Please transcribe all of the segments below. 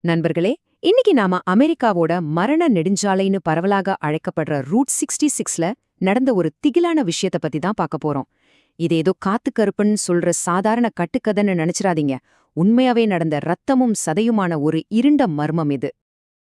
நண்பர்களே, இன்னைக்கு நாம அமெரிக்காவோட மரண நெடுஞ்சாலைன்னு பரவலாக அழைக்கப்படுற ரூட் 66ல நடந்த ஒரு திகிலான விஷயத்த பத்தி தான் பார்க்க போறோம். இது ஏதோ காத்து கருப்புன்னு சொல்ற சாதாரண கட்டுக்கதைன்னு நினைச்சிராதீங்க. உண்மையாவே நடந்த ரத்தமும் சதையுமான ஒரு இருண்ட மர்மம் இது.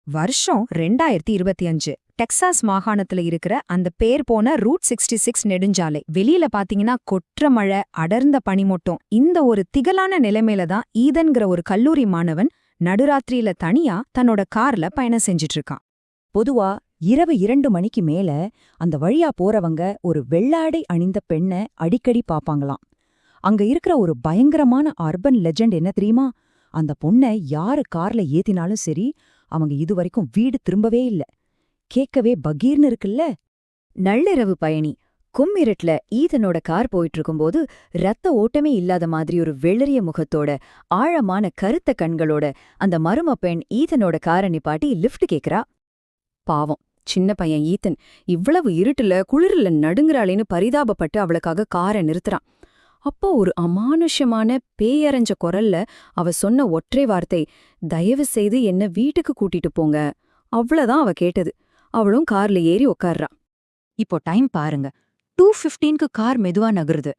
வருஷம் 2025 டெக்சாஸ் மாகாணத்துல இருக்கிற அந்த பேர் போன ரூட் 66 நெடுஞ்சாலை. வெளியில பாத்தீங்கன்னா கொற்ற மழை, அடர்ந்த பனிமூட்டம். இந்த ஒரு திகலான நிலைமையில தான் ஈதன்கிற ஒரு கல்லூரி மாணவன் நடுராத்திரியில தனியா தன்னோட கார்ல பயணம் செஞ்சிட்டு இருக்கான். பொதுவா இரவு 2 மணிக்கு மேல அந்த வழியா போறவங்க ஒரு வெள்ளாடை அணிந்த பெண்ண அடிக்கடி பாப்பாங்களாம். அங்க இருக்கிற ஒரு பயங்கரமான அர்பன் லெஜெண்ட் என்ன தெரியுமா? அந்த பொண்ண யாரு கார்ல ஏத்தினாலும் சரி, அவங்க இதுவரைக்கும் வீடு திரும்பவே இல்ல. கேட்கவே பகீர்னு இருக்குல்ல. நள்ளிரவு பயணி கும்மிருட்ல ஈதனோட கார் போயிட்டு இருக்கும்போது ரத்த ஓட்டமே இல்லாத மாதிரி ஒரு வெளிரிய முகத்தோட ஆழமான கருத்த கண்களோட அந்த மரும பெண் ஈதனோட காரை நிப்பாட்டி லிஃப்ட் கேக்குறா. பாவம் சின்ன பையன் ஈத்தன் இவ்வளவு இருட்டுல குளிர்ல நடுங்குறாளேன்னு பரிதாபப்பட்டு அவளுக்காக காரை நிறுத்துறான். அப்போ ஒரு அமானுஷ்யமான பேயறைஞ்ச குரல்ல அவ சொன்ன ஒற்றை வார்த்தை, தயவு செய்து என்ன வீட்டுக்கு கூட்டிட்டு போங்க. அவ்வளவுதான் அவ கேட்டது. அவளும் கார்ல ஏறி உக்கார்றா. இப்போ டைம் பாருங்க. 2:15க்கு கார் மெதுவா நகருது.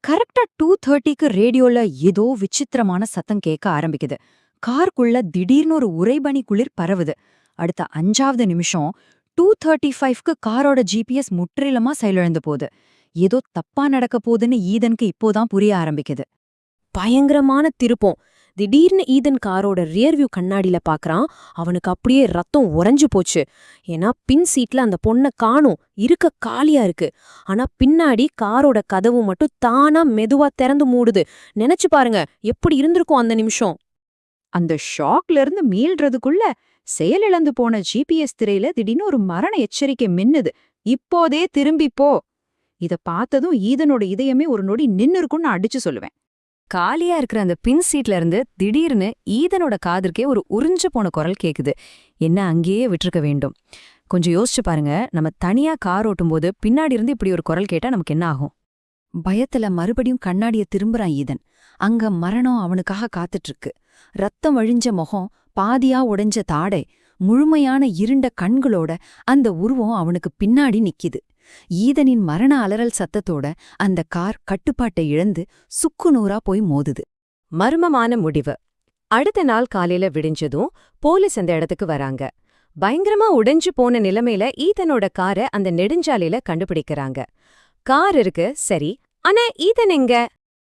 கரெக்டா 2:30க்கு ரேடியோல ஏதோ விசித்திரமான சத்தம் கேட்க ஆரம்பிக்குது. கார்க்குள்ள திடீர்னு ஒரு உறைபனி குளிர் பரவுது. அடுத்த 5வது நிமிஷம் 2:35க்கு காரோட ஜிபிஎஸ் முற்றிலுமா செயலிழந்து போகுது. ஏதோ தப்பா நடக்க போகுதுன்னு ஈதனுக்கு இப்போதான் புரிய ஆரம்பிக்குது. பயங்கரமான திருப்பம். திடீர்னு ஈதன் காரோட ரியர்வியூ கண்ணாடியில பாக்குறான். அவனுக்கு அப்படியே ரத்தம் உறைஞ்சு போச்சு. ஏன்னா பின் சீட்ல அந்த பொண்ணை காணோம். இருக்க காலியா இருக்கு. ஆனா பின்னாடி காரோட கதவு மட்டும் தானா மெதுவா திறந்து மூடுது. நினைச்சு பாருங்க எப்படி இருந்திருக்கும் அந்த நிமிஷம். அந்த ஷாக்ல இருந்து மீள்றதுக்குள்ள செயலிழந்து போன ஜிபிஎஸ் திரையில திடீர்னு ஒரு மரண எச்சரிக்கை மின்னுது. இப்போதே திரும்பிப்போ. இத பார்த்ததும் ஈதனோட இதயமே ஒரு நொடி நின்னு இருக்கும்னு அடிச்சு சொல்லுவேன். காலியா இருக்கிற அந்த பின் சீட்ல இருந்து திடீர்னு ஈதனோட காதிற்கே ஒரு உறிஞ்சு போன குரல் கேக்குது. என்ன அங்கேயே விட்டுருக்க வேண்டும். கொஞ்சம் யோசிச்சு பாருங்க, நம்ம தனியா கார் ஓட்டும்போது பின்னாடி இருந்து இப்படி ஒரு குரல் கேட்டா நமக்கு என்ன ஆகும்? பயத்துல மறுபடியும் கண்ணாடிய திரும்புறான் ஈதன். அங்க மரணம் அவனுக்காக காத்துட்டு இருக்கு. ரத்தம் வழிஞ்ச முகம், பாதியா உடைஞ்ச தாடை, முழுமையான இருண்ட கண்களோட அந்த உருவம் அவனுக்கு பின்னாடி நிக்கிது. ஈதனின் மரண அலறல் சத்தத்தோட அந்த கார் கட்டுப்பாட்டை இழந்து சுக்குநூறா போய் மோதுது. மர்மமான முடிவு. அடுத்த நாள் காலையில விடிஞ்சதும் போலீஸ் அந்த இடத்துக்கு வராங்க. பயங்கரமா உடைஞ்சு போன நிலைமையில ஈதனோட காரை அந்த நெடுஞ்சாலையில கண்டுபிடிக்கிறாங்க. கார் இருக்கு சரி, ஆனா ஈதன் எங்க?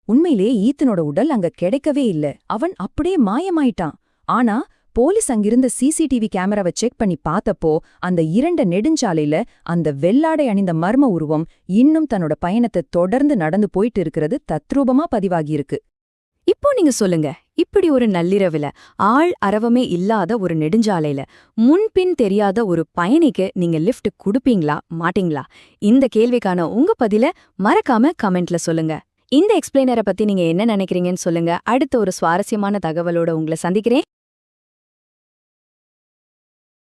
உண்மையிலே ஈத்தனோட உடல் அங்க கிடைக்கவே இல்ல. அவன் அப்படியே மாயமாயிட்டான். ஆனா போலீஸ் அங்கிருந்த சிசிடிவி கேமராவை செக் பண்ணி பார்த்தப்போ அந்த இருண்ட நெடுஞ்சாலையில அந்த வெள்ளாடை அணிந்த மர்ம உருவம் இன்னும் தன்னோட பயணத்தை தொடர்ந்து நடந்து போயிட்டு இருக்கிறது தத்ரூபமா பதிவாகியிருக்கு. இப்போ நீங்க சொல்லுங்க, இப்படி ஒரு நள்ளிரவுல ஆள் அரவமே இல்லாத ஒரு நெடுஞ்சாலையில முன்பின் தெரியாத ஒரு பயணிக்கு நீங்க லிஃப்ட் குடுப்பீங்களா மாட்டீங்களா? இந்த கேள்விக்கான உங்க பதில மறக்காம கமெண்ட்ல சொல்லுங்க. இந்த எக்ஸ்பிளைனரை பத்தி நீங்க என்ன நினைக்கிறீங்கன்னு சொல்லுங்க. அடுத்த ஒரு சுவாரஸ்யமான தகவலோட உங்களை சந்திக்கிறேன்.